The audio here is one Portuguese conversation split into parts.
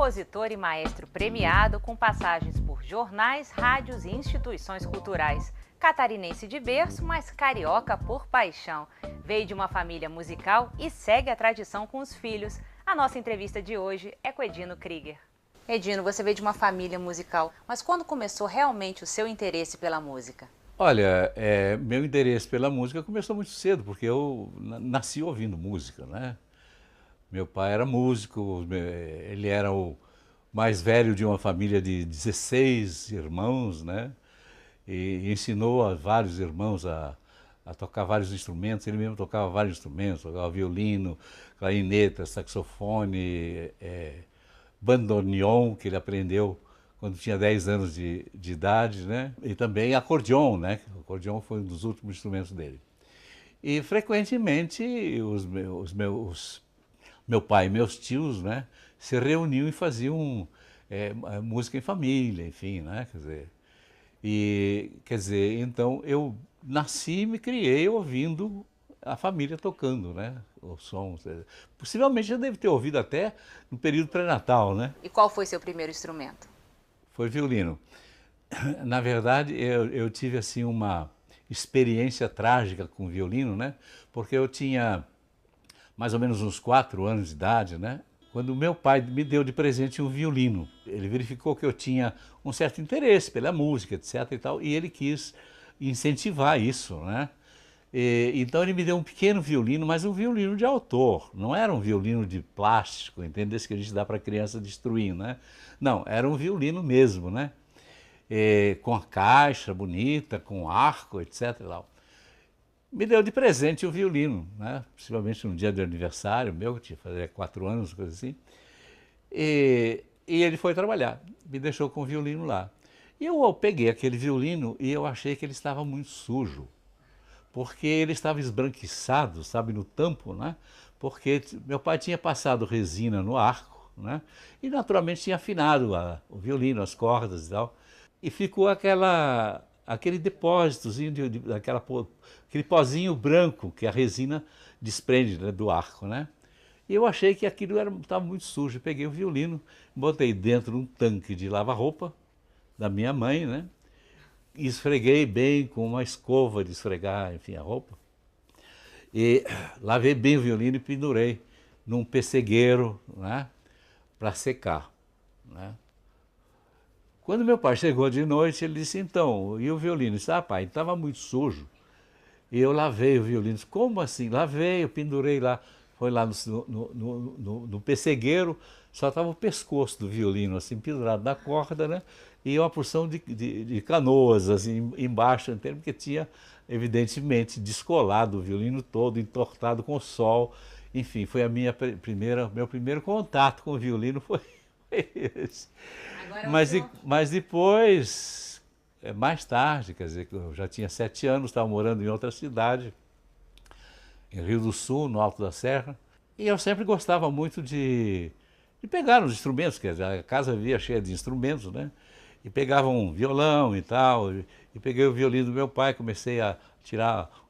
compositor e maestro premiado com passagens por jornais, rádios e instituições culturais. Catarinense de berço, mas carioca por paixão. Veio de uma família musical e segue a tradição com os filhos. A nossa entrevista de hoje é com Edino Krieger. Edino, você veio de uma família musical, mas quando começou realmente o seu interesse pela música? Olha, meu interesse pela música começou muito cedo, porque eu nasci ouvindo música, né? Meu pai era músico, ele era o mais velho de uma família de 16 irmãos, né? E ensinou a vários irmãos a tocar vários instrumentos. Ele mesmo tocava vários instrumentos, tocava violino, clarineta, saxofone, bandoneon, que ele aprendeu quando tinha 10 anos de idade, né? E também acordeon, né? O acordeon foi um dos últimos instrumentos dele. E frequentemente meu pai e meus tios, né, se reuniam e faziam música em família, enfim, né? Quer dizer, então eu nasci e me criei ouvindo a família tocando, né? Os sons. Possivelmente já deve ter ouvido até no período pré-natal, né? E qual foi seu primeiro instrumento? Foi violino. Na verdade, eu tive assim uma experiência trágica com violino, né? Porque eu tinha mais ou menos uns 4 anos de idade, né? Quando meu pai me deu de presente um violino. Ele verificou que eu tinha um certo interesse pela música, etc. e tal, e ele quis incentivar isso, né? Então ele me deu um pequeno violino, mas um violino de autor. Não era um violino de plástico, entendeu? Esse que a gente dá para a criança destruir, né? Não, era um violino mesmo, né? Com a caixa bonita, com arco, etc. e tal. Me deu de presente o violino, né? Possivelmente num dia de aniversário meu, que tinha fazer 4 anos, coisa assim. E ele foi trabalhar, me deixou com o violino lá. E eu peguei aquele violino e eu achei que ele estava muito sujo, porque ele estava esbranquiçado, sabe, no tampo, né? Porque meu pai tinha passado resina no arco, né? E naturalmente tinha afinado o violino, as cordas e tal. E ficou aquele depósitozinho, aquele pozinho branco que a resina desprende, né, do arco, né? E eu achei que aquilo estava muito sujo. Peguei o violino, botei dentro de um tanque de lava-roupa da minha mãe, né? E esfreguei bem com uma escova de esfregar, enfim, a roupa. E lavei bem o violino e pendurei num pessegueiro, né, para secar, né? Quando meu pai chegou de noite, ele disse, então, e o violino? Eu disse, pai, estava muito sujo. E eu lavei o violino. Disse, como assim? Lavei, eu pendurei lá. Foi lá no pessegueiro, só estava o pescoço do violino, assim, pendurado na corda, né? E uma porção de canoas, assim, embaixo, porque tinha, evidentemente, descolado o violino todo, entortado com o sol. Enfim, foi meu primeiro contato com o violino foi esse. Mas depois, mais tarde, quer dizer, eu já tinha 7 anos, estava morando em outra cidade, em Rio do Sul, no Alto da Serra, e eu sempre gostava muito de pegar os instrumentos, quer dizer, a casa vivia cheia de instrumentos, né? E pegava um violão e tal, e peguei o violino do meu pai, comecei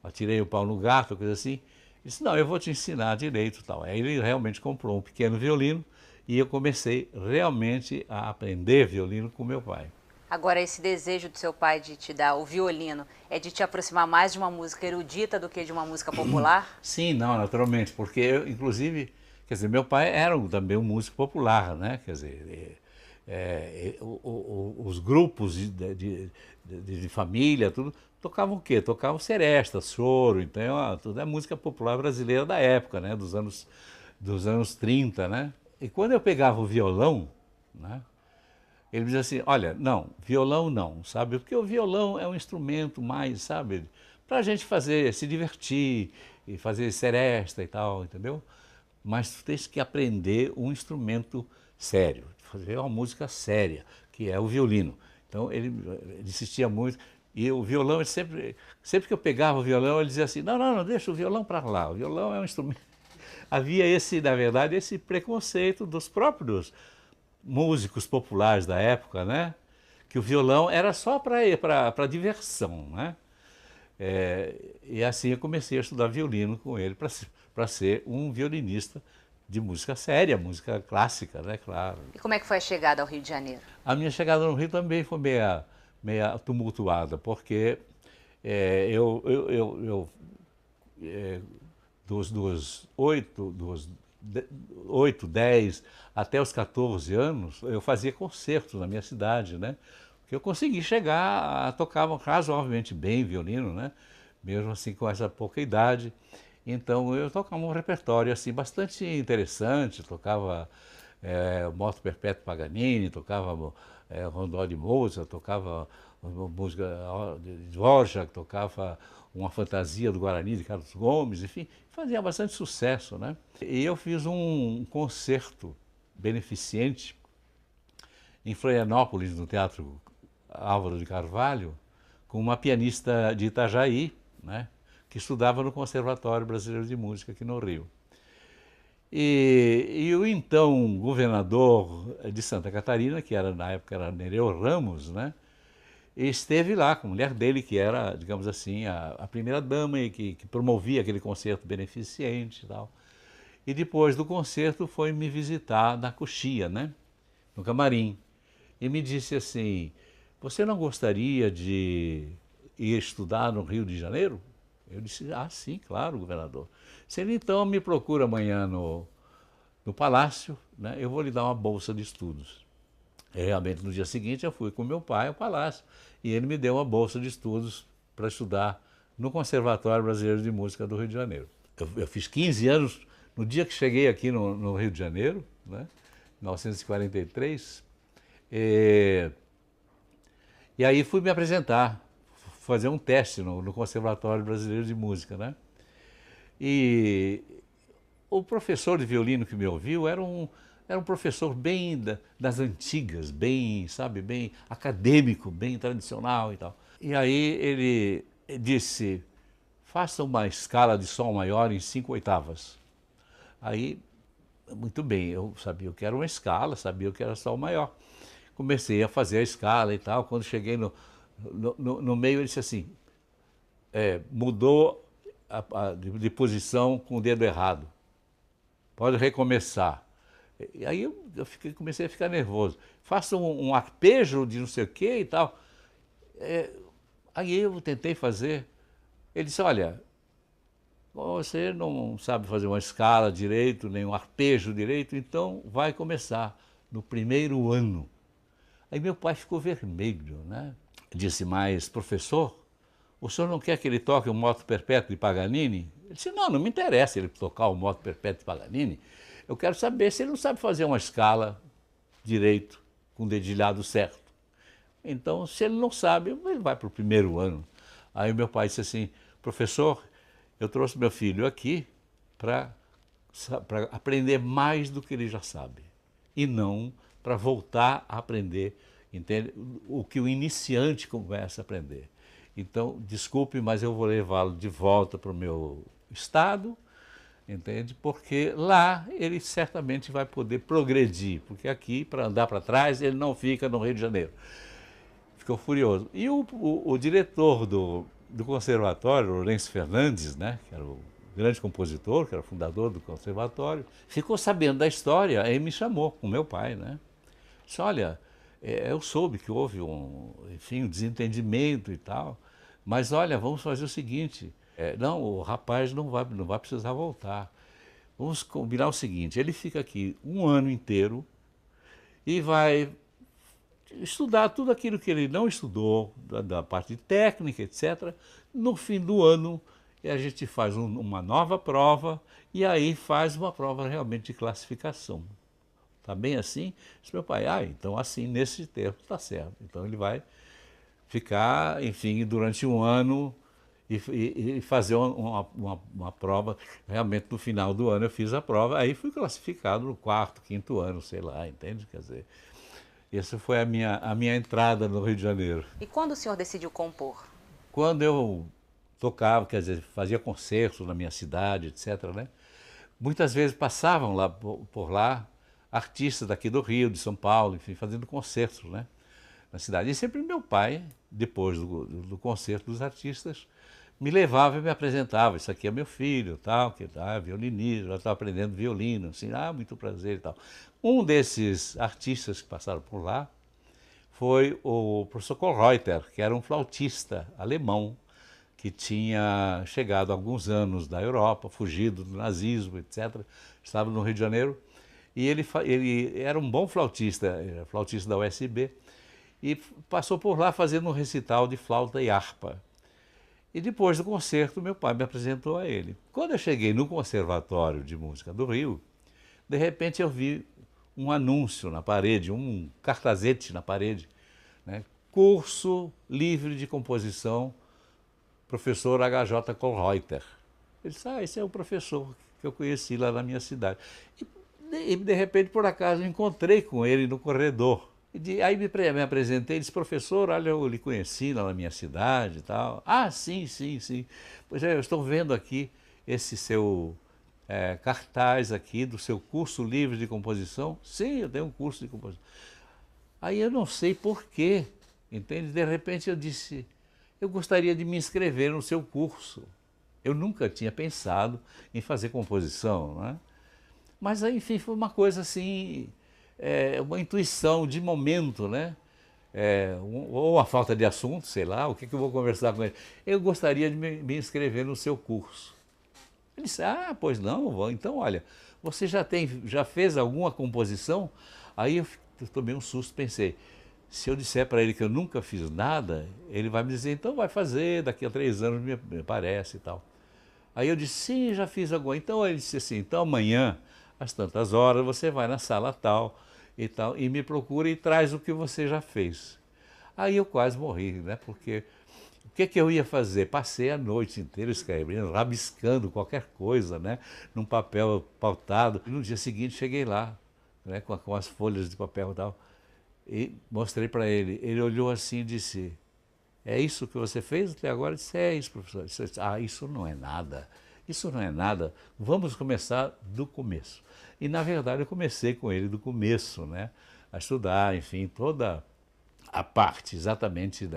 atirei o pau no gato, coisa assim. Disse, não, eu vou te ensinar direito e tal. Aí ele realmente comprou um pequeno violino, e eu comecei realmente a aprender violino com meu pai. Agora, esse desejo do seu pai de te dar o violino é de te aproximar mais de uma música erudita do que de uma música popular? Sim, não, naturalmente, porque eu, inclusive, quer dizer, meu pai era também um músico popular, né? Quer dizer, os grupos de família, tudo, tocavam o quê? Tocavam seresta, choro, então, tudo é música popular brasileira da época, né? Dos anos 30, né? E quando eu pegava o violão, né, ele me dizia assim, olha, não, violão não, sabe? Porque o violão é um instrumento mais, sabe, para a gente se divertir e fazer seresta e tal, entendeu? Mas tu tens que aprender um instrumento sério, fazer uma música séria, que é o violino. Então ele insistia muito. E o violão, sempre que eu pegava o violão, ele dizia assim, não, deixa o violão para lá, o violão é um instrumento. Havia na verdade, esse preconceito dos próprios músicos populares da época, né? Que o violão era só para diversão, né? E assim eu comecei a estudar violino com ele para ser um violinista de música séria, música clássica, né, claro. E como é que foi a chegada ao Rio de Janeiro? A minha chegada no Rio também foi meia tumultuada, porque eu dos 8, 10 até os 14 anos, eu fazia concertos na minha cidade, né? Porque eu consegui chegar a tocar razoavelmente bem violino, né? Mesmo assim com essa pouca idade. Então eu tocava um repertório assim bastante interessante, tocava Moto Perpétuo Paganini, tocava Rondó de Mozart, tocava música de Dvorak, tocava uma fantasia do Guarani de Carlos Gomes, enfim, fazia bastante sucesso, né? E eu fiz um concerto beneficente em Florianópolis, no Teatro Álvaro de Carvalho, com uma pianista de Itajaí, né, que estudava no Conservatório Brasileiro de Música aqui no Rio. E o então governador de Santa Catarina, que era na época era Nereu Ramos, né, esteve lá com a mulher dele, que era, digamos assim, a primeira dama e que promovia aquele concerto beneficente e tal. E depois do concerto foi me visitar na coxia, né, no camarim, e me disse assim: você não gostaria de ir estudar no Rio de Janeiro? Eu disse: ah, sim, claro, governador. Se ele então me procura amanhã no Palácio, né, eu vou lhe dar uma bolsa de estudos. E realmente, no dia seguinte, eu fui com meu pai ao Palácio e ele me deu uma bolsa de estudos para estudar no Conservatório Brasileiro de Música do Rio de Janeiro. Eu fiz 15 anos no dia que cheguei aqui no Rio de Janeiro, né, em 1943, e aí fui me apresentar, fazer um teste no Conservatório Brasileiro de Música, né? E o professor de violino que me ouviu era um professor bem das antigas, bem, sabe, bem acadêmico, bem tradicional e tal. E aí ele disse: faça uma escala de sol maior em 5 oitavas. Aí, muito bem, eu sabia o que era uma escala, sabia o que era sol maior. Comecei a fazer a escala e tal. Quando cheguei no meio, ele disse assim: mudou de posição com o dedo errado. Pode recomeçar. E aí comecei a ficar nervoso. Faça um arpejo de não sei o que e tal. Aí eu tentei fazer. Ele disse: olha, você não sabe fazer uma escala direito, nem um arpejo direito, então vai começar no primeiro ano. Aí meu pai ficou vermelho, né? Disse: mas professor, o senhor não quer que ele toque o Moto Perpétuo de Paganini? Ele disse: não me interessa ele tocar o Moto Perpétuo de Paganini. Eu quero saber se ele não sabe fazer uma escala direito, com o dedilhado certo. Então, se ele não sabe, ele vai para o primeiro ano. Aí meu pai disse assim: professor, eu trouxe meu filho aqui para aprender mais do que ele já sabe. E não para voltar a aprender, entende? O que o iniciante começa a aprender. Então, desculpe, mas eu vou levá-lo de volta para o meu estado, entende? Porque lá ele certamente vai poder progredir, porque aqui, para andar para trás, ele não fica no Rio de Janeiro. Ficou furioso. E o diretor do conservatório, Lourenço Fernandes, né, que era o grande compositor, que era o fundador do conservatório, ficou sabendo da história e me chamou com meu pai, né? Disse: olha, eu soube que houve um desentendimento e tal, mas olha, vamos fazer o seguinte: não, o rapaz não vai precisar voltar. Vamos combinar o seguinte: ele fica aqui um ano inteiro e vai estudar tudo aquilo que ele não estudou, da parte técnica, etc. No fim do ano, a gente faz uma nova prova e aí faz uma prova realmente de classificação. Tá bem assim? Disse meu pai: então assim, nesse tempo tá certo. Então ele vai ficar, enfim, durante um ano e fazer uma prova. Realmente, no final do ano eu fiz a prova, aí fui classificado no 4º, 5º ano, sei lá, entende? Quer dizer, essa foi a minha entrada no Rio de Janeiro. E quando o senhor decidiu compor? Quando eu tocava, quer dizer, fazia concertos na minha cidade, etc., né? Muitas vezes passavam lá por lá artistas daqui do Rio, de São Paulo, enfim, fazendo concertos, né, na cidade. E sempre meu pai, depois do concerto dos artistas, me levava e me apresentava, isso aqui é meu filho, tal, que violinista, já estava aprendendo violino, assim, muito prazer e tal. Um desses artistas que passaram por lá foi o professor Kollreuter, que era um flautista alemão, que tinha chegado há alguns anos da Europa, fugido do nazismo, etc. Estava no Rio de Janeiro, e ele era um bom flautista, era flautista da USB, e passou por lá fazendo um recital de flauta e harpa. E depois do concerto, meu pai me apresentou a ele. Quando eu cheguei no Conservatório de Música do Rio, de repente eu vi um anúncio na parede, um cartazete na parede, né? Curso livre de composição, professor H.J. Kollreuter. Ele disse, esse é o professor que eu conheci lá na minha cidade. E de repente, por acaso, encontrei com ele no corredor. Aí me apresentei e disse, professor, olha, eu lhe conheci lá na minha cidade e tal. Sim, sim, sim. Pois é, eu estou vendo aqui esse seu cartaz aqui do seu curso livre de composição. Sim, eu tenho um curso de composição. Aí eu não sei por quê, entende? De repente eu disse, eu gostaria de me inscrever no seu curso. Eu nunca tinha pensado em fazer composição, né? Mas aí, enfim, foi uma coisa assim, uma intuição de momento, né? Ou uma falta de assunto, sei lá, o que eu vou conversar com ele. Eu gostaria de me inscrever no seu curso. Ele disse, pois não, então olha, você já fez alguma composição? Aí eu tomei um susto, pensei, se eu disser para ele que eu nunca fiz nada, ele vai me dizer, então vai fazer, daqui a 3 anos me parece e tal. Aí eu disse, sim, já fiz alguma. Então ele disse assim, então amanhã, às tantas horas, você vai na sala tal, e me procura e traz o que você já fez. Aí eu quase morri, né? Porque o que eu ia fazer? Passei a noite inteira escrevendo, rabiscando qualquer coisa, né? Num papel pautado. E no dia seguinte cheguei lá, né? Com as folhas de papel e tal, e mostrei para ele. Ele olhou assim e disse, é isso que você fez até agora? Eu disse, é isso, professor. Disse, isso não é nada. Isso não é nada. Vamos começar do começo. E, na verdade, eu comecei com ele do começo, né? A estudar, enfim, toda a parte exatamente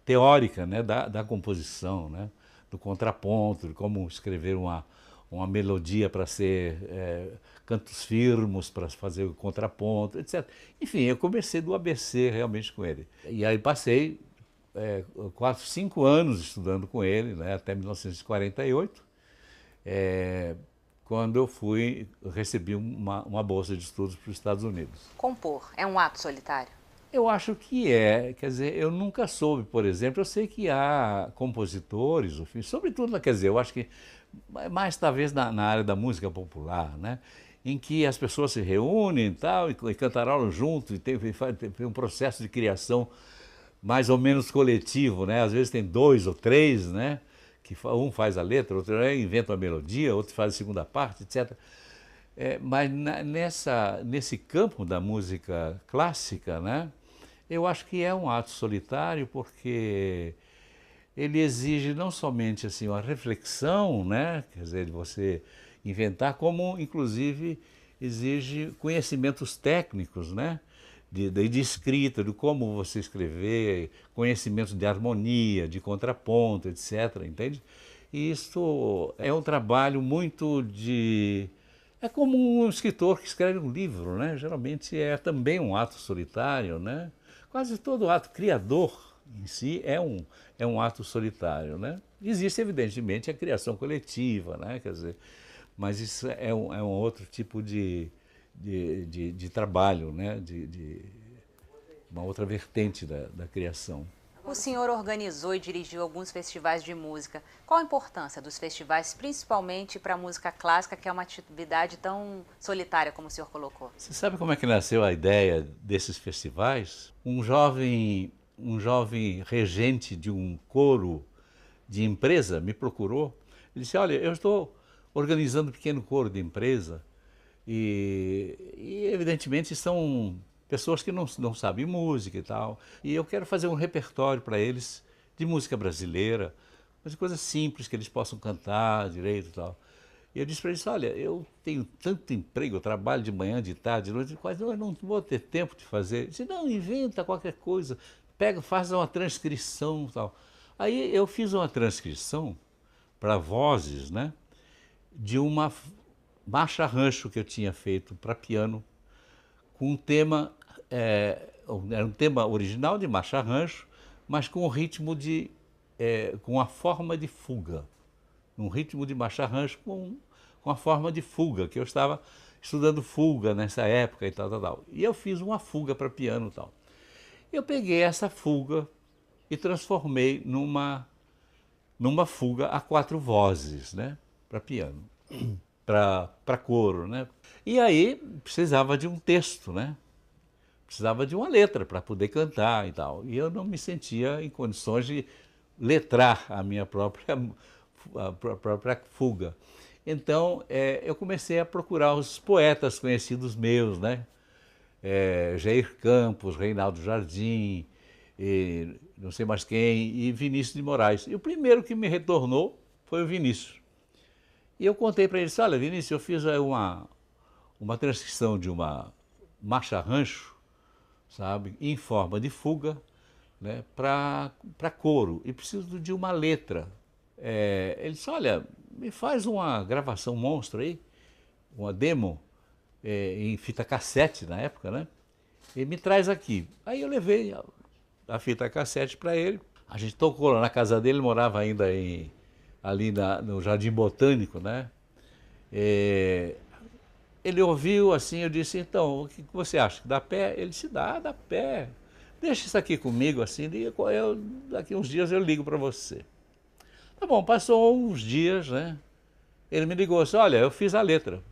teórica, né? da composição, né? Do contraponto, de como escrever uma melodia para ser cantos firmos, para fazer o contraponto, etc. Enfim, eu comecei do ABC realmente com ele. E aí passei 4, 5 anos estudando com ele, né? Até 1948. Quando eu recebi uma bolsa de estudos para os Estados Unidos. Compor é um ato solitário? Eu acho que quer dizer, eu nunca soube, por exemplo, eu sei que há compositores, enfim, sobretudo, quer dizer, eu acho que mais talvez na área da música popular, né? Em que as pessoas se reúnem e cantarolam junto, e tem um processo de criação mais ou menos coletivo, né? Às vezes tem 2 ou 3, né? Que um faz a letra, outro inventa uma melodia, outro faz a segunda parte, etc. Mas nesse campo da música clássica, né, eu acho que é um ato solitário porque ele exige não somente assim, uma reflexão, né, quer dizer, de você inventar, como inclusive exige conhecimentos técnicos, né, de escrita, de como você escrever, conhecimentos de harmonia, de contraponto, etc. Entende? E isso é um trabalho muito de... É como um escritor que escreve um livro, né? Geralmente é também um ato solitário, né? Quase todo ato criador em si é um ato solitário, né? Existe, evidentemente, a criação coletiva, né? Quer dizer, mas isso é um outro tipo de trabalho, né? de uma outra vertente da criação. O senhor organizou e dirigiu alguns festivais de música. Qual a importância dos festivais, principalmente para a música clássica, que é uma atividade tão solitária como o senhor colocou? Você sabe como é que nasceu a ideia desses festivais? Um jovem regente de um coro de empresa me procurou. Ele disse, olha, eu estou organizando um pequeno coro de empresa e evidentemente são pessoas que não sabem música e tal, e eu quero fazer um repertório para eles de música brasileira, mas coisas simples que eles possam cantar direito e tal. E eu disse para eles, olha, eu tenho tanto emprego, eu trabalho de manhã, de tarde, de noite, quase eu não vou ter tempo de fazer. Eu disse, não, inventa qualquer coisa, faz uma transcrição e tal. Aí eu fiz uma transcrição para vozes, né, de uma marcha rancho que eu tinha feito para piano, com um tema, era um tema original de marcha rancho, mas com um ritmo com a forma de fuga, um ritmo de marcha rancho com a forma de fuga, que eu estava estudando fuga nessa época e tal, tal, tal. E eu fiz uma fuga para piano e tal. Eu peguei essa fuga e transformei numa fuga a 4 vozes, né, para piano, para coro, né. E aí precisava de um texto, né, precisava de uma letra para poder cantar e tal. E eu não me sentia em condições de letrar a minha própria fuga. Então eu comecei a procurar os poetas conhecidos meus, né, Jair Campos, Reinaldo Jardim, e não sei mais quem, e Vinícius de Moraes. E o primeiro que me retornou foi o Vinícius. E eu contei para ele, disse, olha, Vinícius, eu fiz uma transcrição de uma marcha rancho, sabe, em forma de fuga, né, para coro, e preciso de uma letra. Ele disse, olha, me faz uma gravação monstro aí, uma demo, em fita cassete na época, né, e me traz aqui. Aí eu levei a fita cassete para ele, a gente tocou lá na casa dele, ele morava ainda ali no Jardim Botânico, né, ele ouviu assim, eu disse, então, o que você acha? Dá pé? Ele disse, dá pé. Deixa isso aqui comigo, assim, daqui uns dias eu ligo para você. Tá bom, passou uns dias, né? Ele me ligou assim, olha, eu fiz a letra.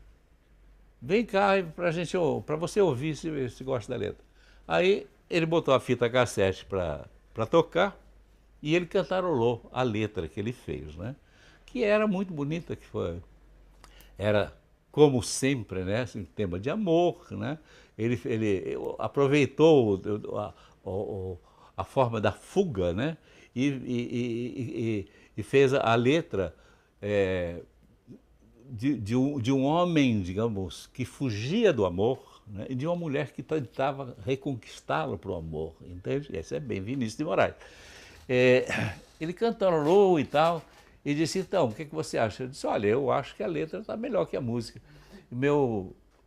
Vem cá para você ouvir se gosta da letra. Aí ele botou a fita cassete para tocar e ele cantarolou a letra que ele fez, né? Que era muito bonita, era como sempre, né, assim, tema de amor, né? Ele aproveitou a forma da fuga, né? E fez a letra de um homem, digamos, que fugia do amor, né? E de uma mulher que tentava reconquistá-lo para o amor, entende? Esse é bem Vinícius de Moraes. Ele cantarolou e tal, e disse, então, o que você acha? Eu disse, olha, eu acho que a letra está melhor que a música.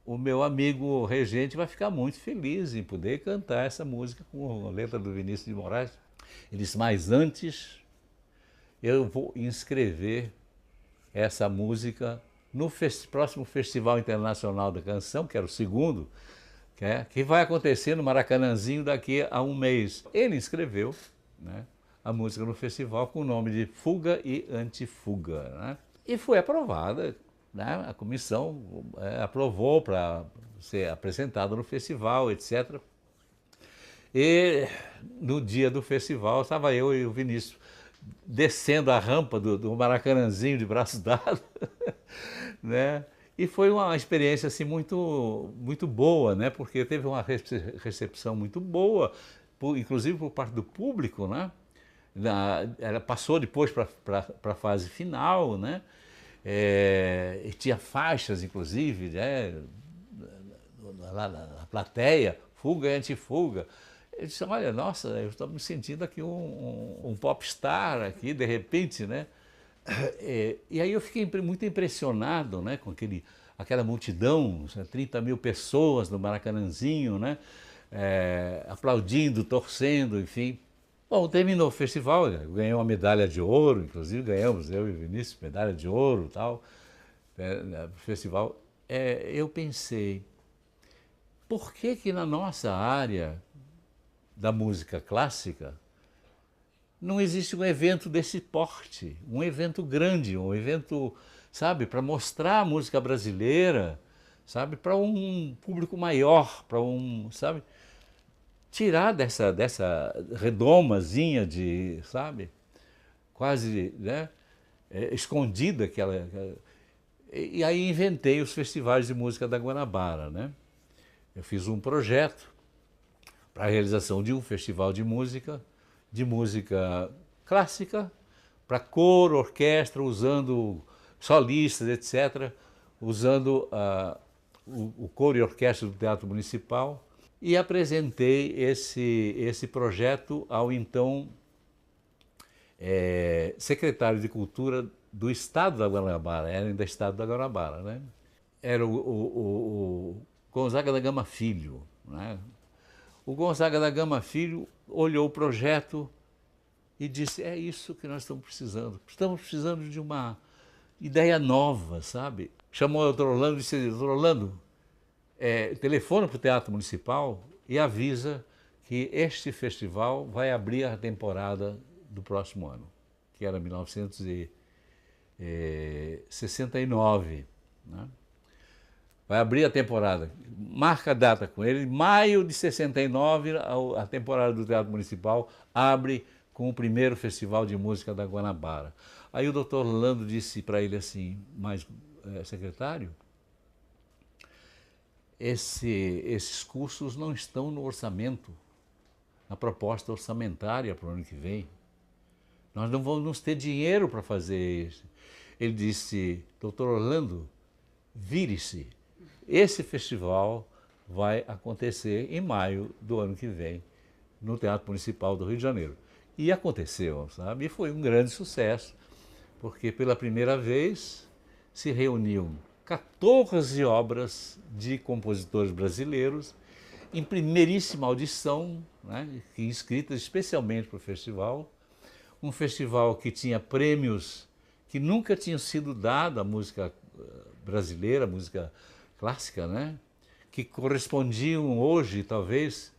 O meu amigo regente vai ficar muito feliz em poder cantar essa música com a letra do Vinícius de Moraes. Ele disse, mas antes eu vou inscrever essa música no próximo Festival Internacional da Canção, que era o segundo, que vai acontecer no Maracanãzinho daqui a um mês. Ele inscreveu, né, a música no festival com o nome de Fuga e Antifuga, né? E foi aprovada, né? A comissão aprovou para ser apresentada no festival, etc. E no dia do festival estava eu e o Vinícius descendo a rampa do Maracanãzinho de braços dados, né? E foi uma experiência assim muito, muito boa, né? Porque teve uma recepção muito boa, inclusive por parte do público, né? Ela passou depois para a fase final, né? E tinha faixas, inclusive, né? Lá na plateia, fuga e antifuga. Eu disse, olha, nossa, eu estou me sentindo aqui um popstar aqui, de repente, né? E aí eu fiquei muito impressionado, né, com aquela multidão, 30 mil pessoas no Maracanãzinho, né? Aplaudindo, torcendo, enfim. Bom, terminou o festival, eu ganhei uma medalha de ouro, inclusive ganhamos, eu e o Vinícius, medalha de ouro e tal, no festival. Eu pensei, por que na nossa área da música clássica não existe um evento desse porte, um evento grande, um evento, sabe, para mostrar a música brasileira, sabe, para um público maior, sabe, tirar dessa redomazinha de, sabe, quase, né, escondida e aí inventei os festivais de música da Guanabara, né? Eu fiz um projeto para a realização de um festival de música clássica, para coro, orquestra, usando solistas, etc., usando o coro e orquestra do Teatro Municipal, e apresentei esse projeto ao então secretário de Cultura do estado da Guanabara, era ainda estado da Guanabara, né? Era o Gonzaga da Gama Filho, né? O Gonzaga da Gama Filho olhou o projeto e disse, é isso que nós estamos precisando de uma ideia nova, sabe? Chamou o doutor Orlando e disse, doutor Orlando, telefona para o Teatro Municipal e avisa que este festival vai abrir a temporada do próximo ano, que era 1969, né? Vai abrir a temporada, marca a data com ele, maio de 69, a temporada do Teatro Municipal abre com o primeiro Festival de Música da Guanabara. Aí o doutor Orlando disse para ele assim, mas secretário, esses cursos não estão no orçamento, na proposta orçamentária para o ano que vem. Nós não vamos ter dinheiro para fazer isso. Ele disse, doutor Orlando, vire-se. Esse festival vai acontecer em maio do ano que vem, no Teatro Municipal do Rio de Janeiro. E aconteceu, sabe? E foi um grande sucesso, porque pela primeira vez se reuniam 14 obras de compositores brasileiros em primeiríssima audição, né, escritas especialmente para o festival. Um festival que tinha prêmios que nunca tinham sido dados à música brasileira, música clássica, né, que correspondiam hoje, talvez,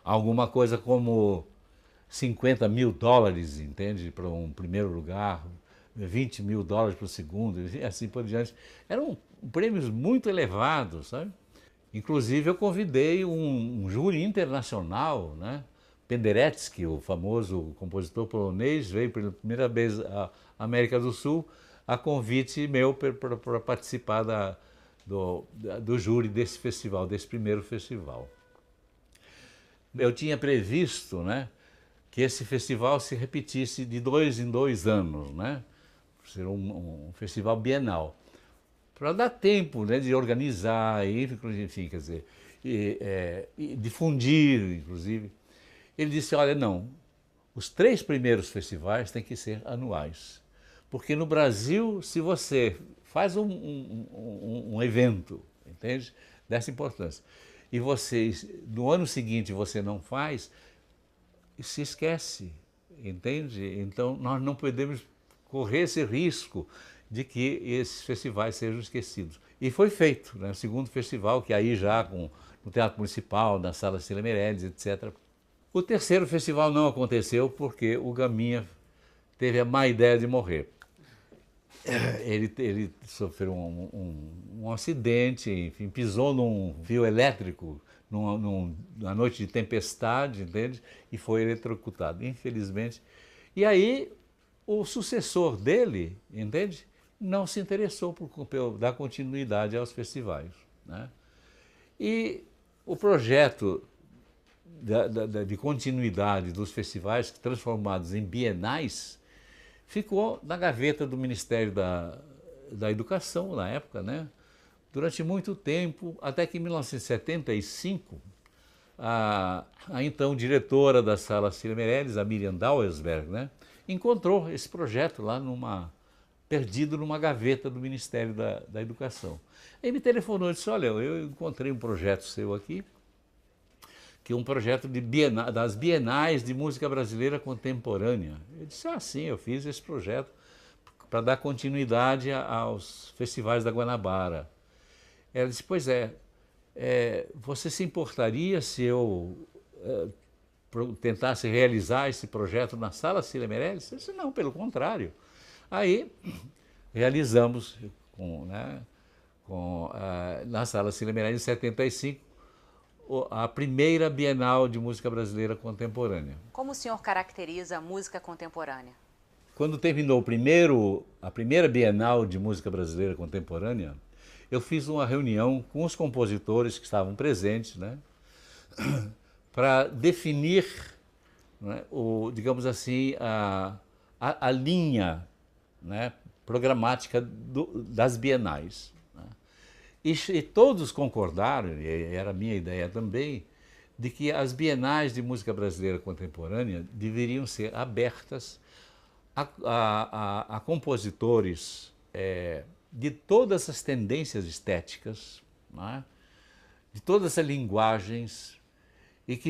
a alguma coisa como $50 mil, entende, para um primeiro lugar, $20 mil para o segundo, e assim por diante. Eram prêmios muito elevados, sabe? Inclusive eu convidei um júri internacional, né? Penderecki, o famoso compositor polonês, veio pela primeira vez à América do Sul a convite meu para participar do júri desse festival, desse primeiro festival. Eu tinha previsto, né, que esse festival se repetisse de 2 em 2 anos, né? Ser um festival bienal, para dar tempo, né, de organizar, enfim, quer dizer, e difundir, inclusive. Ele disse, olha, não, os 3 primeiros festivais têm que ser anuais, porque no Brasil, se você faz um evento, entende, dessa importância, e no ano seguinte você não faz, se esquece, entende? Então nós não podemos correr esse risco de que esses festivais sejam esquecidos. E foi feito, né? O segundo festival, que aí já no Teatro Municipal, na Sala Cecília Meirelles, etc. O terceiro festival não aconteceu porque o Gaminha teve a má ideia de morrer. Ele sofreu um acidente, enfim, pisou num fio elétrico numa noite de tempestade, entende? E foi eletrocutado, infelizmente. E aí o sucessor dele, entende? Não se interessou por dar continuidade aos festivais, né? E o projeto de continuidade dos festivais, transformados em bienais, ficou na gaveta do Ministério da Educação, na época, né? Durante muito tempo, até que em 1975, a então diretora da Sala Cecília Meirelles, a Miriam Dauersberg, né, encontrou esse projeto lá perdido numa gaveta do Ministério da Educação. Aí me telefonou e disse, olha, eu encontrei um projeto seu aqui, que é um projeto das Bienais de Música Brasileira Contemporânea. Eu disse, sim, eu fiz esse projeto para dar continuidade aos festivais da Guanabara. Ela disse, pois você se importaria se eu tentasse realizar esse projeto na Sala Cecília Meirelles? Eu disse, não, pelo contrário. Aí realizamos na Sala Cecília Meirelles, em 75, a primeira Bienal de Música Brasileira Contemporânea. Como o senhor caracteriza a música contemporânea? Quando terminou a primeira Bienal de Música Brasileira Contemporânea, eu fiz uma reunião com os compositores que estavam presentes, né, para definir, né, digamos assim, a linha, né, programática das bienais. Né. E todos concordaram, e era a minha ideia também, de que as bienais de música brasileira contemporânea deveriam ser abertas a compositores de todas as tendências estéticas, né, de todas essas linguagens, e que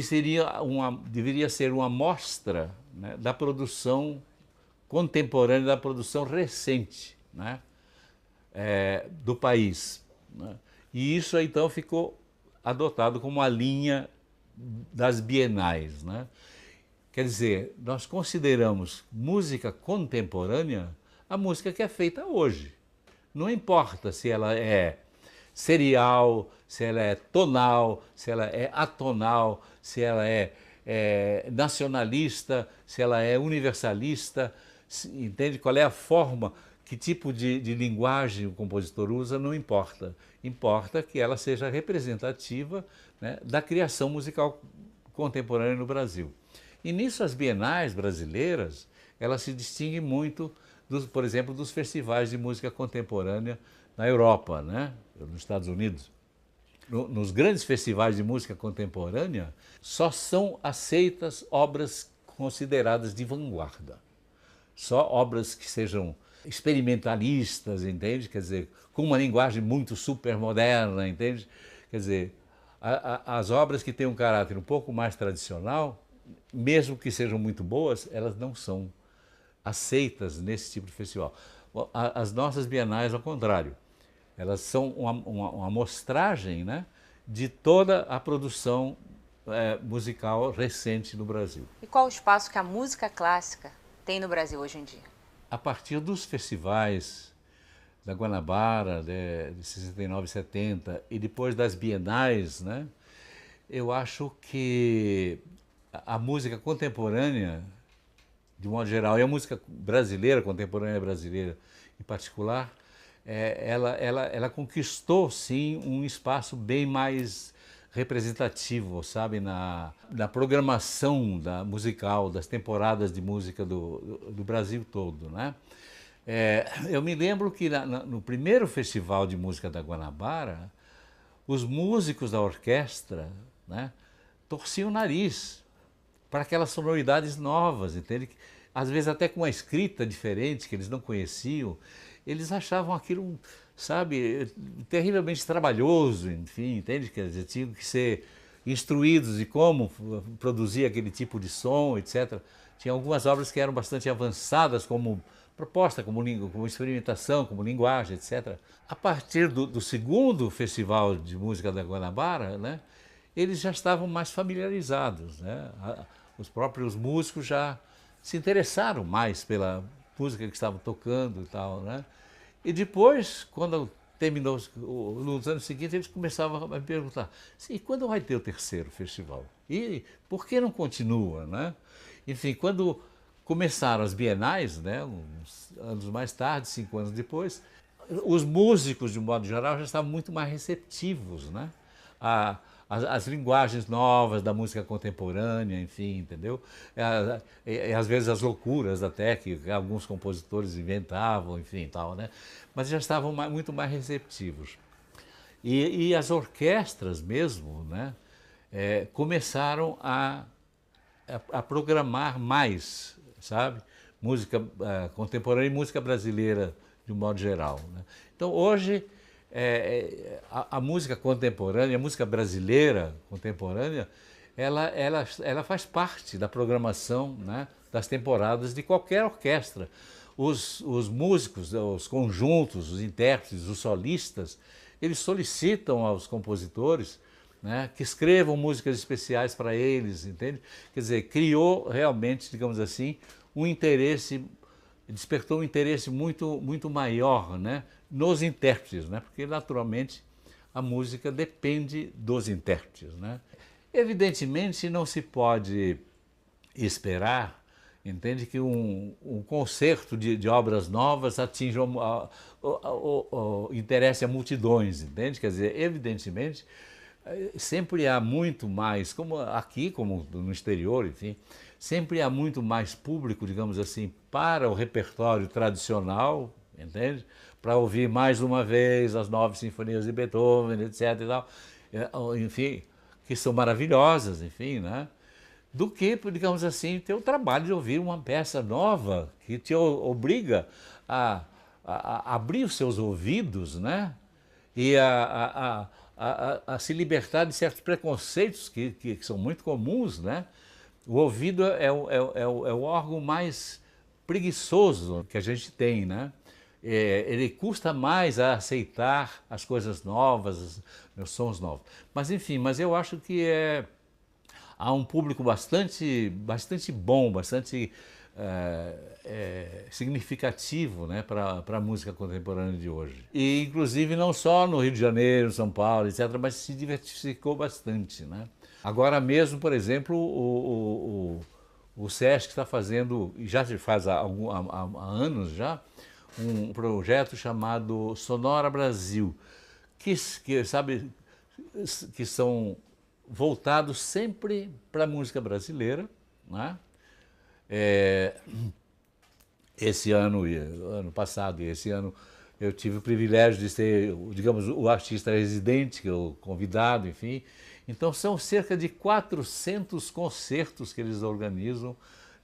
deveria ser uma amostra, né, da produção contemporânea, da produção recente, né, do país, né? E isso então ficou adotado como a linha das bienais, né? Quer dizer, nós consideramos música contemporânea a música que é feita hoje. Não importa se ela é serial, se ela é tonal, se ela é atonal, se ela é nacionalista, se ela é universalista, entende qual é a forma, que tipo de linguagem o compositor usa, não importa. Importa que ela seja representativa, né, da criação musical contemporânea no Brasil. E nisso as bienais brasileiras, elas se distinguem muito, por exemplo, dos festivais de música contemporânea na Europa, né, nos Estados Unidos. Nos grandes festivais de música contemporânea, só são aceitas obras consideradas de vanguarda. Só obras que sejam experimentalistas, entende? Quer dizer, com uma linguagem muito supermoderna, entende? Quer dizer, as obras que têm um caráter um pouco mais tradicional, mesmo que sejam muito boas, elas não são aceitas nesse tipo de festival. As nossas bienais, ao contrário, elas são uma amostragem, né, de toda a produção musical recente no Brasil. E qual o espaço que a música clássica tem no Brasil hoje em dia? A partir dos festivais da Guanabara, de 69 e 70, e depois das bienais, né, eu acho que a música contemporânea, de modo geral, e a música brasileira, contemporânea brasileira em particular, ela conquistou, sim, um espaço bem mais representativo, sabe, na programação musical, das temporadas de música do Brasil todo, né? Eu me lembro que no primeiro festival de música da Guanabara, os músicos da orquestra, né, torciam o nariz para aquelas sonoridades novas, entende? Às vezes até com uma escrita diferente que eles não conheciam, eles achavam aquilo, sabe, terrivelmente trabalhoso, enfim, entende? Quer dizer, tinham que ser instruídos de como produzir aquele tipo de som, etc. Tinha algumas obras que eram bastante avançadas como proposta, como experimentação, como linguagem, etc. A partir do segundo Festival de Música da Guanabara, né, eles já estavam mais familiarizados, né? Os próprios músicos já se interessaram mais pela música que estavam tocando e tal, né? E depois, quando terminou, nos anos seguintes, eles começavam a me perguntar, e quando vai ter o terceiro festival? E por que não continua, né? Enfim, quando começaram as bienais, né, uns anos mais tarde, 5 anos depois, os músicos, de um modo geral, já estavam muito mais receptivos, né? As linguagens novas da música contemporânea, enfim, entendeu? Às vezes as loucuras até que alguns compositores inventavam, enfim, tal, né? Mas já estavam muito mais receptivos. E as orquestras mesmo, né, começaram a programar mais, sabe? Música contemporânea e música brasileira de um modo geral, né? Então hoje a música contemporânea, a música brasileira contemporânea, ela faz parte da programação, né, das temporadas de qualquer orquestra. Os músicos, os conjuntos, os intérpretes, os solistas, eles solicitam aos compositores, né, que escrevam músicas especiais para eles, entende? Quer dizer, criou realmente, digamos assim, um interesse, despertou um interesse muito, muito maior, né, nos intérpretes, né, porque naturalmente a música depende dos intérpretes, né? Evidentemente não se pode esperar, entende, que um concerto de obras novas atinja interesse a multidões, entende? Quer dizer, evidentemente sempre há muito mais, como aqui, como no exterior, enfim, sempre há muito mais público, digamos assim, para o repertório tradicional, entende? Para ouvir mais uma vez as 9 sinfonias de Beethoven, etc. e tal, enfim, que são maravilhosas, enfim, né? do que, digamos assim, ter o trabalho de ouvir uma peça nova que te obriga a abrir os seus ouvidos, né? E a se libertar de certos preconceitos que são muito comuns, né? O ouvido é o órgão mais preguiçoso que a gente tem, né? Ele custa mais a aceitar as coisas novas, os sons novos. Mas enfim, mas eu acho que há um público bastante bom, bastante significativo, né, para a música contemporânea de hoje. E inclusive não só no Rio de Janeiro, São Paulo, etc., mas se diversificou bastante, né? Agora mesmo, por exemplo, o SESC está fazendo, e já se faz há anos já, um projeto chamado Sonora Brasil, sabe, que são voltados sempre para a música brasileira, né? Esse ano, ano passado e esse ano, eu tive o privilégio de ser, digamos, o artista residente, que o convidado, enfim. Então são cerca de 400 concertos que eles organizam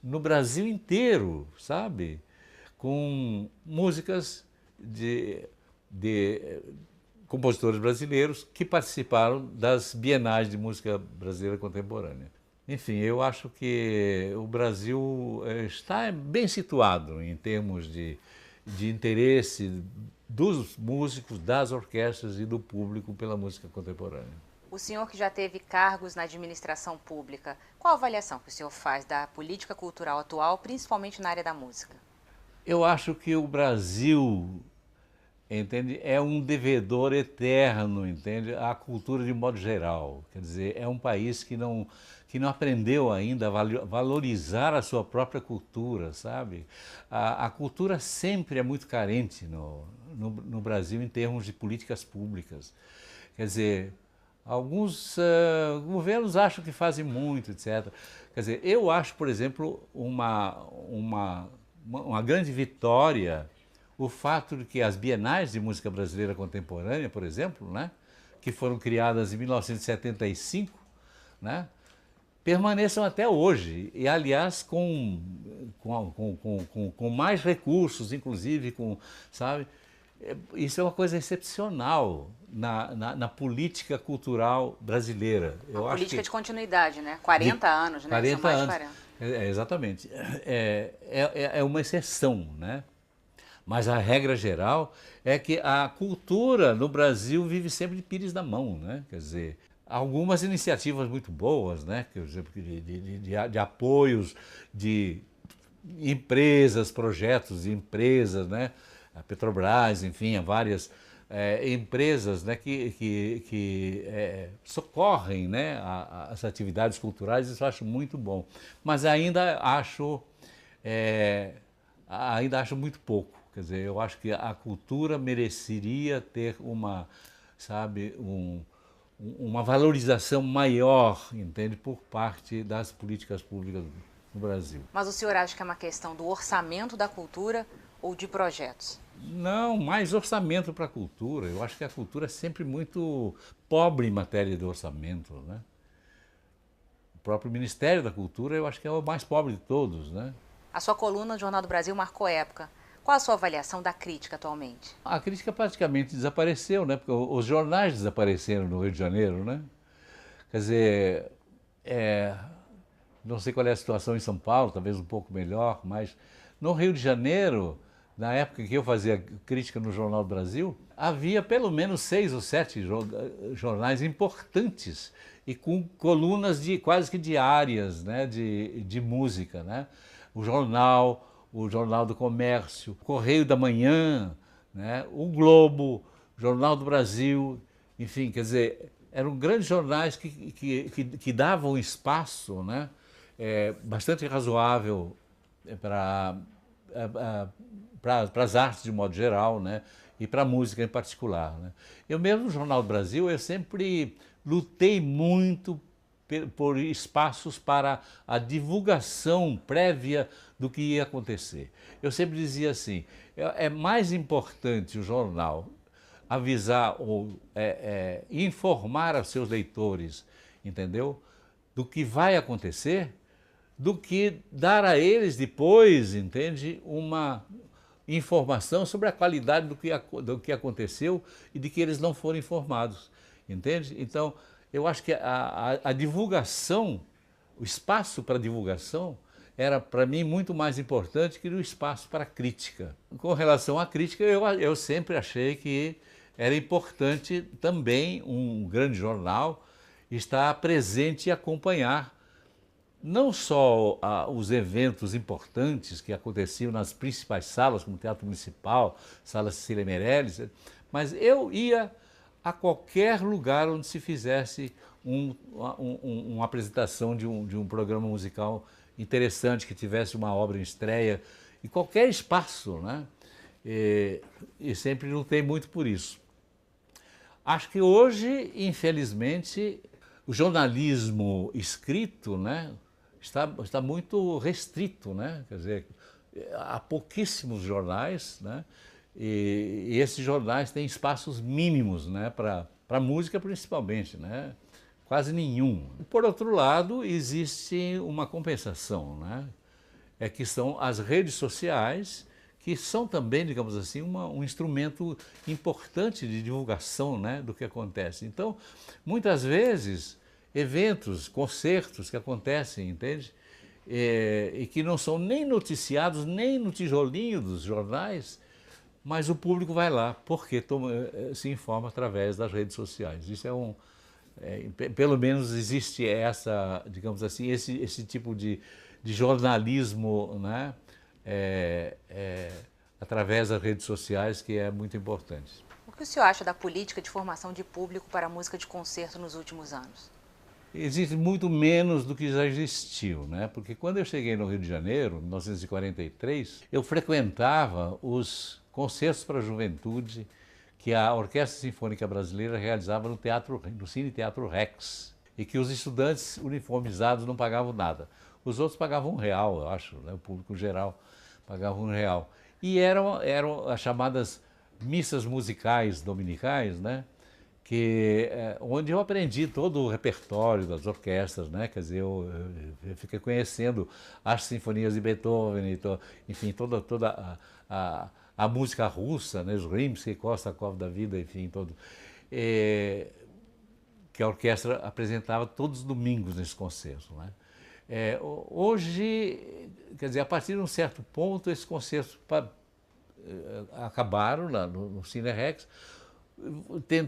no Brasil inteiro, sabe? Com músicas de compositores brasileiros que participaram das bienais de música brasileira contemporânea. Enfim, eu acho que o Brasil está bem situado em termos de interesse dos músicos, das orquestras e do público pela música contemporânea. O senhor que já teve cargos na administração pública, qual a avaliação que o senhor faz da política cultural atual, principalmente na área da música? Eu acho que o Brasil, entende, é um devedor eterno, entende, à cultura de modo geral. Quer dizer, é um país que não aprendeu ainda a valorizar a sua própria cultura, sabe? A cultura sempre é muito carente no Brasil em termos de políticas públicas. Quer dizer, alguns governos acham que fazem muito, etc. Quer dizer, eu acho, por exemplo, uma grande vitória o fato de que as bienais de música brasileira contemporânea, por exemplo, né, que foram criadas em 1975, né, permaneçam até hoje, e aliás com mais recursos, inclusive, sabe? Isso é uma coisa excepcional na política cultural brasileira. Uma política de continuidade, né? 40 anos, né? 40 São mais de anos. 40. Exatamente. É uma exceção, né? Mas a regra geral é que a cultura no Brasil vive sempre de pires na mão, né? Quer dizer, algumas iniciativas muito boas, né? Quer dizer, de apoios de empresas, projetos de empresas, né? A Petrobras, enfim, há várias empresas, né, que socorrem, né, as atividades culturais, isso eu acho muito bom. Mas ainda acho muito pouco. Quer dizer, eu acho que a cultura mereceria ter uma valorização maior, entende, por parte das políticas públicas no Brasil. Mas o senhor acha que é uma questão do orçamento da cultura ou de projetos? Não, mais orçamento para a cultura. Eu acho que a cultura é sempre muito pobre em matéria de orçamento, né? O próprio Ministério da Cultura eu acho que é o mais pobre de todos, né? A sua coluna no Jornal do Brasil marcou época. Qual a sua avaliação da crítica atualmente? A crítica praticamente desapareceu, né? Porque os jornais desapareceram no Rio de Janeiro, né? Quer dizer, não sei qual é a situação em São Paulo, talvez um pouco melhor, mas no Rio de Janeiro, na época que eu fazia crítica no Jornal do Brasil, havia pelo menos 6 ou 7 jornais importantes e com colunas quase que diárias, né, de música, né? O Jornal do Comércio, o Correio da Manhã, né, o Globo, o Jornal do Brasil, enfim, quer dizer, eram grandes jornais que davam espaço, né, bastante razoável para as artes de modo geral, né, e para a música em particular, né. Eu mesmo no Jornal do Brasil, eu sempre lutei muito por espaços para a divulgação prévia do que ia acontecer. Eu sempre dizia assim, é mais importante o jornal avisar ou informar aos seus leitores, entendeu, do que vai acontecer, do que dar a eles depois, entende, uma informação sobre a qualidade do que aconteceu e de que eles não foram informados, entende? Então, eu acho que a divulgação, o espaço para divulgação, era para mim muito mais importante que o espaço para crítica. Com relação à crítica, eu sempre achei que era importante também um grande jornal estar presente e acompanhar não só os eventos importantes que aconteciam nas principais salas, como o Teatro Municipal, Sala Cecília Meirelles, mas eu ia a qualquer lugar onde se fizesse uma apresentação de um programa musical interessante, que tivesse uma obra em estreia, em qualquer espaço, né? E sempre lutei muito por isso. Acho que hoje, infelizmente, o jornalismo escrito, né, está muito restrito, né? Quer dizer, há pouquíssimos jornais, né? E esses jornais têm espaços mínimos, né, para a música principalmente, né? Quase nenhum. Por outro lado, existe uma compensação, né? É que são as redes sociais, que são também, digamos assim, um instrumento importante de divulgação, né, do que acontece. Então, muitas vezes, eventos, concertos que acontecem, entende? E que não são nem noticiados, nem no tijolinho dos jornais, mas o público vai lá, porque se informa através das redes sociais. Isso pelo menos existe essa, digamos assim, esse tipo de jornalismo, né? Através das redes sociais, que é muito importante. O que o senhor acha da política de formação de público para a música de concerto nos últimos anos? Existe muito menos do que já existiu, né? Porque quando eu cheguei no Rio de Janeiro, em 1943, eu frequentava os concertos para a juventude que a Orquestra Sinfônica Brasileira realizava no Cine Teatro Rex, e que os estudantes uniformizados não pagavam nada. Os outros pagavam R$1, eu acho, né? O público geral pagava R$1. E eram as chamadas missas musicais dominicais, né? Onde eu aprendi todo o repertório das orquestras, né? Quer dizer, eu fiquei conhecendo as sinfonias de Beethoven, enfim, toda a música russa, né? Os Rimsky-Korsakov da vida, enfim, que a orquestra apresentava todos os domingos nesse concerto, né? Hoje, quer dizer, a partir de um certo ponto, esses concertos acabaram no Cine Rex.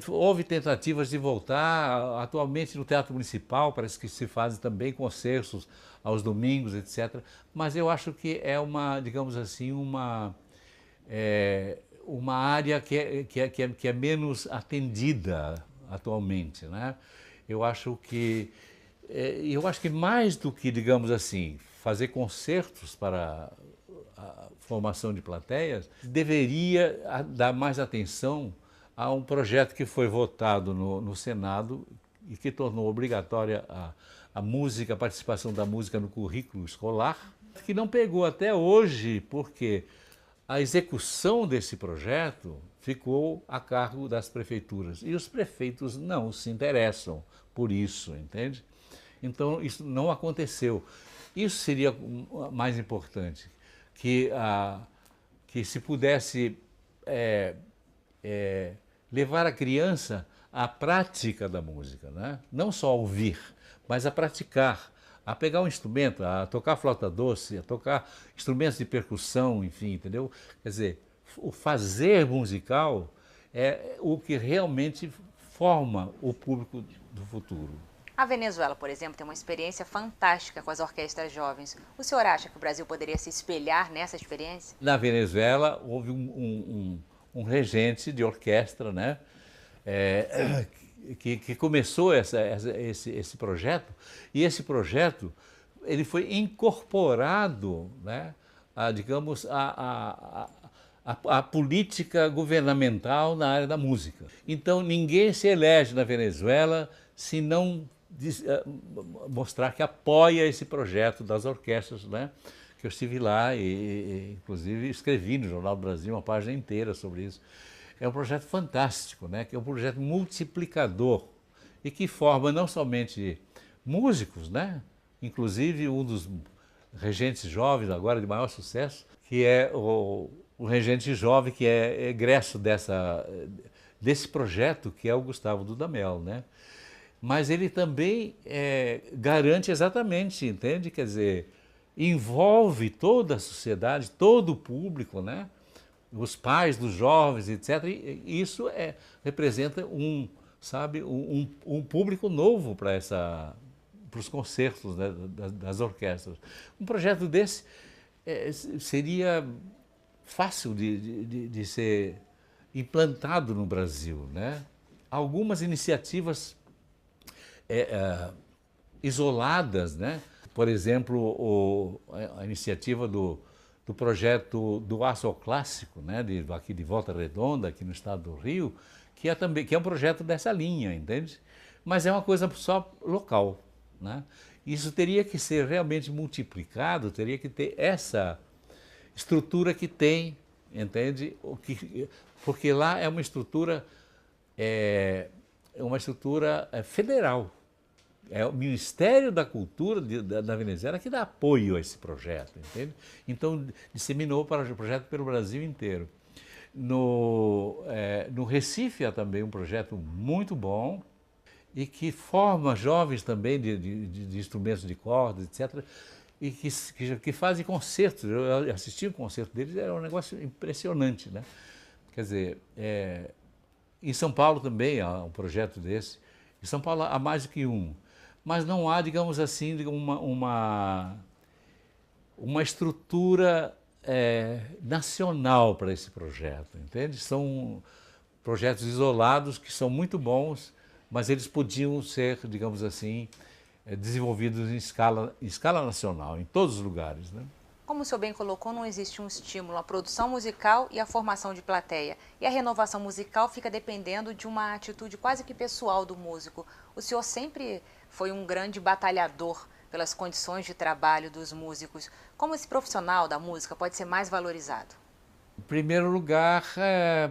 Houve tentativas de voltar. Atualmente no Teatro Municipal parece que se fazem também concertos aos domingos, etc. Mas eu acho que é digamos assim, uma área que é menos atendida atualmente, né? Eu acho que mais do que, digamos assim, fazer concertos para a formação de plateias, deveria dar mais atenção a um projeto que foi votado no Senado e que tornou obrigatória a música, a participação da música no currículo escolar, que não pegou até hoje, porque a execução desse projeto ficou a cargo das prefeituras. E os prefeitos não se interessam por isso, entende? Então, isso não aconteceu. Isso seria mais importante, que se pudesse levar a criança à prática da música, né? Não só a ouvir, mas a praticar, a pegar um instrumento, a tocar flauta doce, a tocar instrumentos de percussão, enfim, entendeu? Quer dizer, o fazer musical é o que realmente forma o público do futuro. A Venezuela, por exemplo, tem uma experiência fantástica com as orquestras jovens. O senhor acha que o Brasil poderia se espelhar nessa experiência? Na Venezuela houve um regente de orquestra, né? Que começou esse projeto, e esse projeto ele foi incorporado, né, digamos, a política governamental na área da música. Então ninguém se elege na Venezuela se não mostrar que apoia esse projeto das orquestras, né? Que eu estive lá e inclusive escrevi no Jornal do Brasil uma página inteira sobre isso. É um projeto fantástico, né? Que é um projeto multiplicador e que forma não somente músicos, né? Inclusive um dos regentes jovens agora de maior sucesso, que é o regente jovem que é egresso desse projeto, que é o Gustavo Dudamel, né? Mas ele também garante exatamente, entende? Quer dizer, envolve toda a sociedade, todo o público, né? Os pais dos jovens, etc. E isso representa um público novo para os concertos, né, das orquestras. Um projeto desse seria fácil de ser implantado no Brasil, né? Algumas iniciativas isoladas, né? Por exemplo, a iniciativa do projeto do Aço Clássico, né? Aqui de Volta Redonda, aqui no estado do Rio, que é um projeto dessa linha, entende? Mas é uma coisa só local, né? Isso teria que ser realmente multiplicado, teria que ter essa estrutura que tem, entende? Porque lá é uma estrutura federal. É o Ministério da Cultura da Venezuela que dá apoio a esse projeto, entende? Então, disseminou para o projeto pelo Brasil inteiro. No Recife há também um projeto muito bom e que forma jovens também de instrumentos de cordas, etc., e que fazem concertos. Eu assisti um concerto deles, era um negócio impressionante, né? Quer dizer, em São Paulo também há um projeto desse. Em São Paulo há mais do que um. Mas não há, digamos assim, uma estrutura nacional para esse projeto, entende? São projetos isolados que são muito bons, mas eles podiam ser, digamos assim, desenvolvidos em escala nacional, em todos os lugares, né? Como o senhor bem colocou, não existe um estímulo à produção musical e à formação de plateia. E a renovação musical fica dependendo de uma atitude quase que pessoal do músico. O senhor sempre foi um grande batalhador pelas condições de trabalho dos músicos. Como esse profissional da música pode ser mais valorizado? Em primeiro lugar,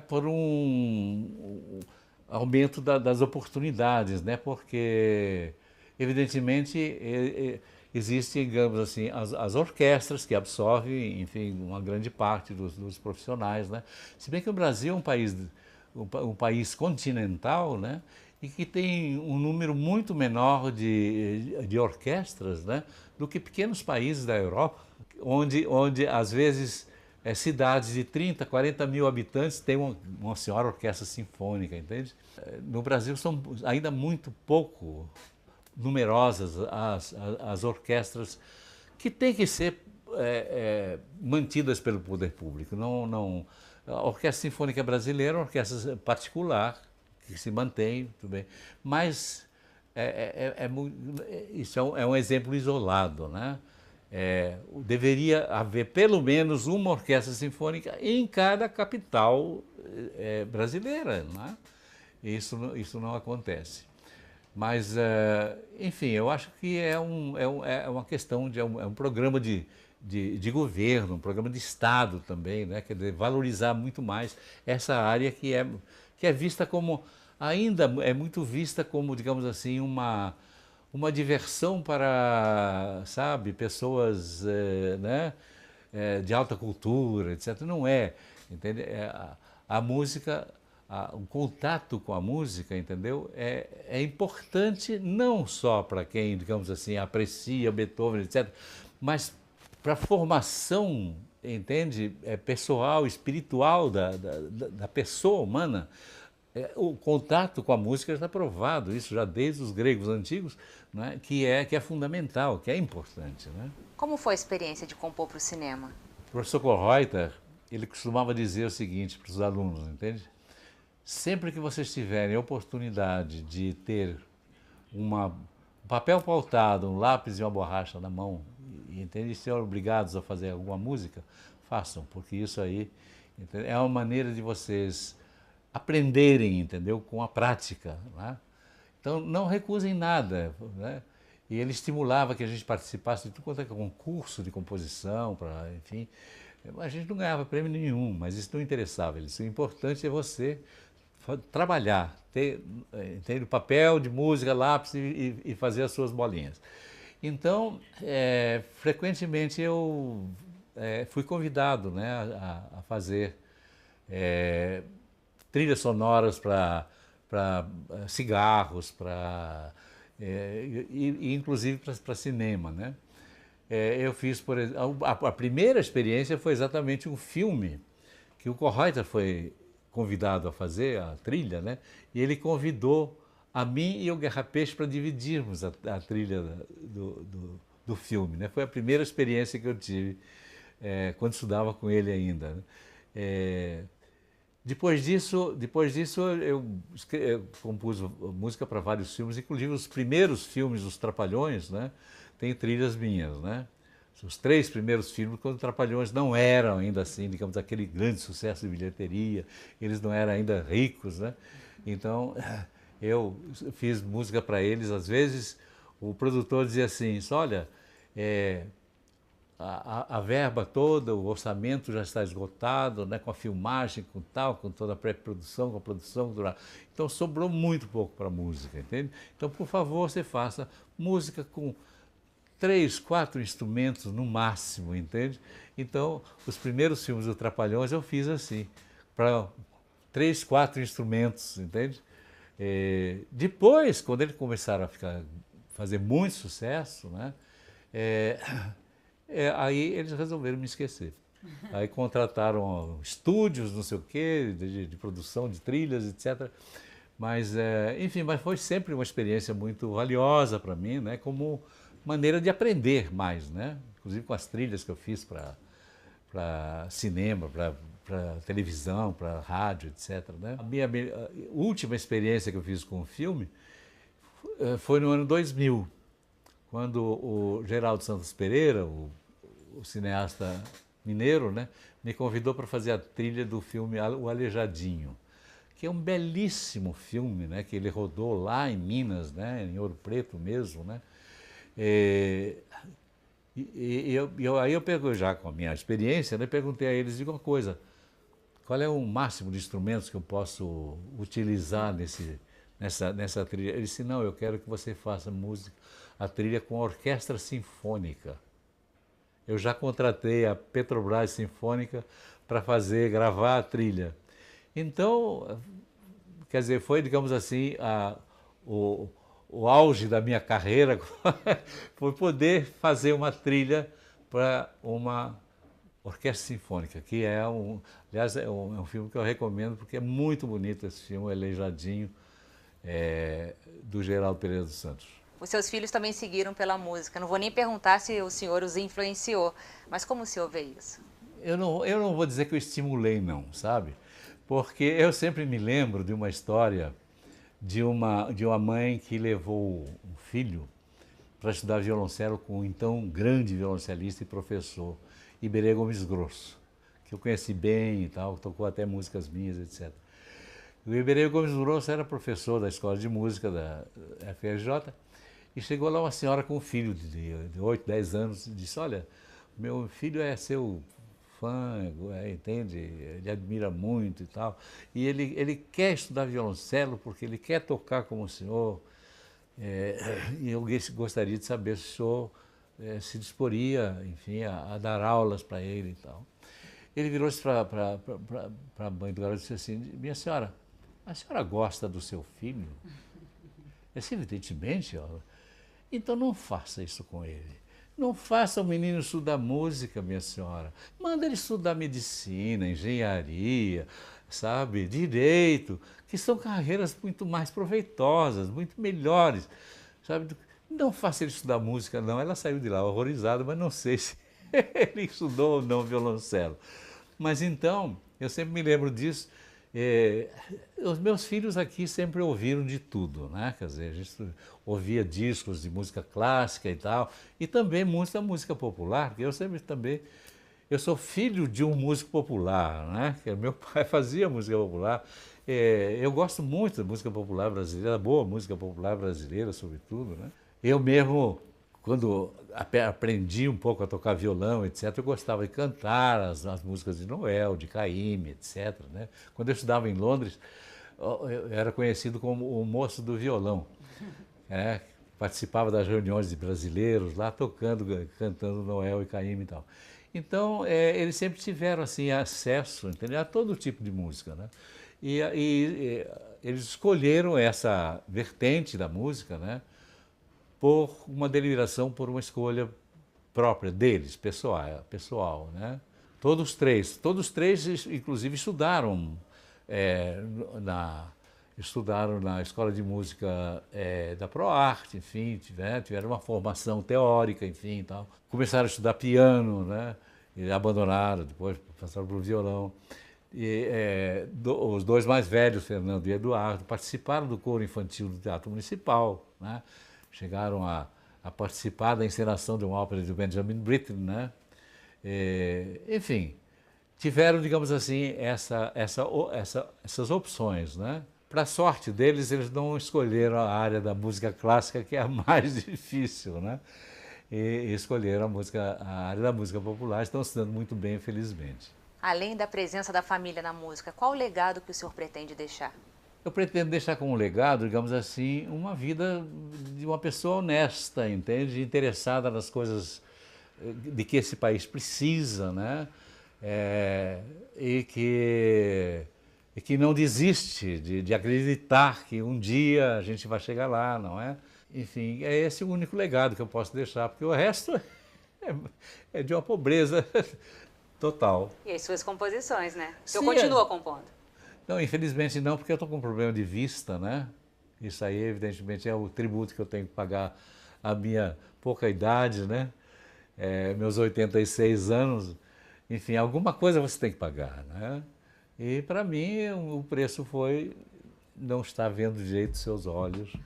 por um aumento das oportunidades, né? Porque, evidentemente, existem, digamos assim, as orquestras que absorvem, enfim, uma grande parte dos profissionais, né? Se bem que o Brasil é um país continental, né? E que tem um número muito menor de orquestras, né? Do que pequenos países da Europa, onde às vezes cidades de 30, 40 mil habitantes têm uma senhora orquestra sinfônica, entende? No Brasil são ainda muito pouco numerosas as orquestras que têm que ser mantidas pelo poder público. A Orquestra Sinfônica Brasileira é uma orquestra particular que se mantém, tudo bem, mas isso é um exemplo isolado, né? Deveria haver pelo menos uma orquestra sinfônica em cada capital brasileira, né? Isso não acontece. Mas, enfim, eu acho que é uma questão é um programa de governo, um programa de Estado também, né? Quer dizer, valorizar muito mais essa área que é vista como, ainda é muito vista como, digamos assim, uma diversão para, sabe, pessoas né? De alta cultura, etc. Não é, entende? A música, o contato com a música, entendeu? É importante não só para quem, digamos assim, aprecia Beethoven, etc., mas para a formação, entende? Pessoal, espiritual da pessoa humana. O contato com a música está provado, isso já desde os gregos antigos, né? que é fundamental, que é importante, né? Como foi a experiência de compor para o cinema? O professor Kohlreuter, ele costumava dizer o seguinte para os alunos, entende? Sempre que vocês tiverem a oportunidade de ter um papel pautado, um lápis e uma borracha na mão, e ser obrigados a fazer alguma música, façam, porque isso aí, entende? É uma maneira de vocês aprenderem, entendeu? Com a prática, né? Então, não recusem nada, né? E ele estimulava que a gente participasse de tudo quanto é concurso de composição, enfim. A gente não ganhava prêmio nenhum, mas isso não interessava. O importante é você trabalhar, ter o papel de música, lápis e fazer as suas bolinhas. Então, frequentemente eu fui convidado, né, a fazer trilhas sonoras para cigarros, e inclusive para cinema, né? Eu fiz, por exemplo, a primeira experiência foi exatamente um filme que o Kohreuter foi convidado a fazer, a trilha, né? E ele convidou a mim e o Guerra Peixe para dividirmos a trilha do filme, né? Foi a primeira experiência que eu tive quando estudava com ele ainda, né? Depois disso eu compus música para vários filmes, inclusive os primeiros filmes dos Trapalhões, né? Tem trilhas minhas, né? Os 3 primeiros filmes, quando os Trapalhões não eram ainda assim, digamos, aquele grande sucesso de bilheteria, eles não eram ainda ricos, né? Então, eu fiz música para eles, às vezes o produtor dizia assim, olha, a verba toda, o orçamento já está esgotado, né, com a filmagem, com tal, com toda a pré-produção, com a produção. Então sobrou muito pouco para a música, entende? Então, por favor, você faça música com 3, 4 instrumentos no máximo, entende? Então, os primeiros filmes do Trapalhões eu fiz assim, para 3, 4 instrumentos, entende? Depois, quando eles começaram a fazer muito sucesso, né? Aí eles resolveram me esquecer. Aí contrataram estúdios, não sei o quê, de produção de trilhas, etc. Mas, enfim, mas foi sempre uma experiência muito valiosa para mim, né? Como maneira de aprender mais, né? Inclusive com as trilhas que eu fiz para cinema, para televisão, para rádio, etc. Né? A minha última experiência que eu fiz com o filme foi no ano 2000, quando o Geraldo Santos Pereira, o cineasta mineiro, né, me convidou para fazer a trilha do filme O Aleijadinho, que é um belíssimo filme, né, que ele rodou lá em Minas, né, em Ouro Preto mesmo, né. Aí eu perguntei, já com a minha experiência, né, perguntei a eles, digo uma coisa, qual é o máximo de instrumentos que eu posso utilizar nessa trilha? Ele disse, não, eu quero que você faça a trilha com a orquestra sinfônica. Eu já contratei a Petrobras Sinfônica para gravar a trilha. Então, quer dizer, foi, digamos assim, o auge da minha carreira foi poder fazer uma trilha para uma orquestra sinfônica, que aliás, é um filme que eu recomendo porque é muito bonito esse filme, Aleijadinho, do Geraldo Pereira dos Santos. Os seus filhos também seguiram pela música. Não vou nem perguntar se o senhor os influenciou, mas como o senhor vê isso? Eu não vou dizer que eu estimulei, não, sabe? Porque eu sempre me lembro de uma história de uma mãe que levou um filho para estudar violoncelo com o então grande violoncelista e professor Iberê Gomes Grosso, que eu conheci bem e tal, tocou até músicas minhas, etc. O Iberê Gomes Grosso era professor da Escola de Música da FRJ, e chegou lá uma senhora com um filho de 8, 10 anos e disse, olha, meu filho é seu fã, entende? Ele admira muito e tal. E ele quer estudar violoncelo porque ele quer tocar como o senhor. E eu gostaria de saber se o senhor se disporia, enfim, a dar aulas para ele e tal. Ele virou-se para a mãe do garoto e disse assim, minha senhora, a senhora gosta do seu filho? Assim, evidentemente, ó. Então não faça isso com ele. Não faça o menino estudar música, minha senhora. Manda ele estudar medicina, engenharia, sabe, direito, que são carreiras muito mais proveitosas, muito melhores, sabe. Não faça ele estudar música, não. Ela saiu de lá horrorizada, mas não sei se ele estudou ou não violoncelo. Mas então, eu sempre me lembro disso. Os meus filhos aqui sempre ouviram de tudo, né? Quer dizer, a gente ouvia discos de música clássica e tal, e também música popular, porque eu sou filho de um músico popular, né? Meu pai fazia música popular. Eu gosto muito da música popular brasileira, boa música popular brasileira, sobretudo, né? Eu mesmo, quando aprendi um pouco a tocar violão, etc., eu gostava de cantar as músicas de Noel, de Caymmi, etc., né? Quando eu estudava em Londres, eu era conhecido como o moço do violão. participava das reuniões de brasileiros lá, tocando, cantando Noel e Caymmi e tal. Então, eles sempre tiveram assim, acesso, entendeu? A todo tipo de música, né? E eles escolheram essa vertente da música, né? Por uma deliberação, por uma escolha própria deles, pessoal, né? Todos três, inclusive, estudaram na Escola de Música da ProArte, enfim, tiveram uma formação teórica, enfim, e tal. Começaram a estudar piano, né? E abandonaram, depois passaram para o violão. E, os dois mais velhos, Fernando e Eduardo, participaram do coro infantil do Teatro Municipal, né? Chegaram a participar da encenação de uma ópera de Benjamin Britten, né? Enfim, tiveram, digamos assim, essas opções, né? Para a sorte deles, eles não escolheram a área da música clássica, que é a mais difícil, né? E escolheram a área da música popular, estão se dando muito bem, felizmente. Além da presença da família na música, qual o legado que o senhor pretende deixar? Eu pretendo deixar como legado, digamos assim, uma vida de uma pessoa honesta, entende? Interessada nas coisas de que esse país precisa, né? E que não desiste de acreditar que um dia a gente vai chegar lá, não é? Enfim, é esse o único legado que eu posso deixar, porque o resto é de uma pobreza total. E as suas composições, né? O senhor Sim, continua compondo? Não, infelizmente não, porque eu estou com um problema de vista, né? Isso aí, evidentemente, é o tributo que eu tenho que pagar à minha pouca idade, né? Meus 86 anos. Enfim, alguma coisa você tem que pagar, né? E para mim o preço foi não estar vendo direito os seus olhos,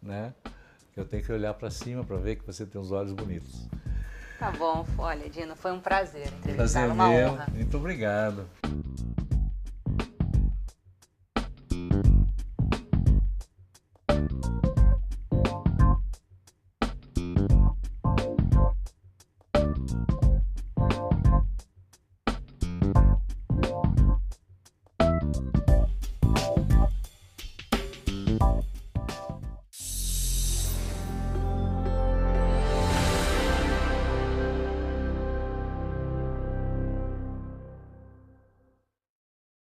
né? Eu tenho que olhar para cima para ver que você tem os olhos bonitos. Tá bom, olha, Dino, foi um prazer Prazer entrevistá-lo, uma meu, honra. muito obrigado.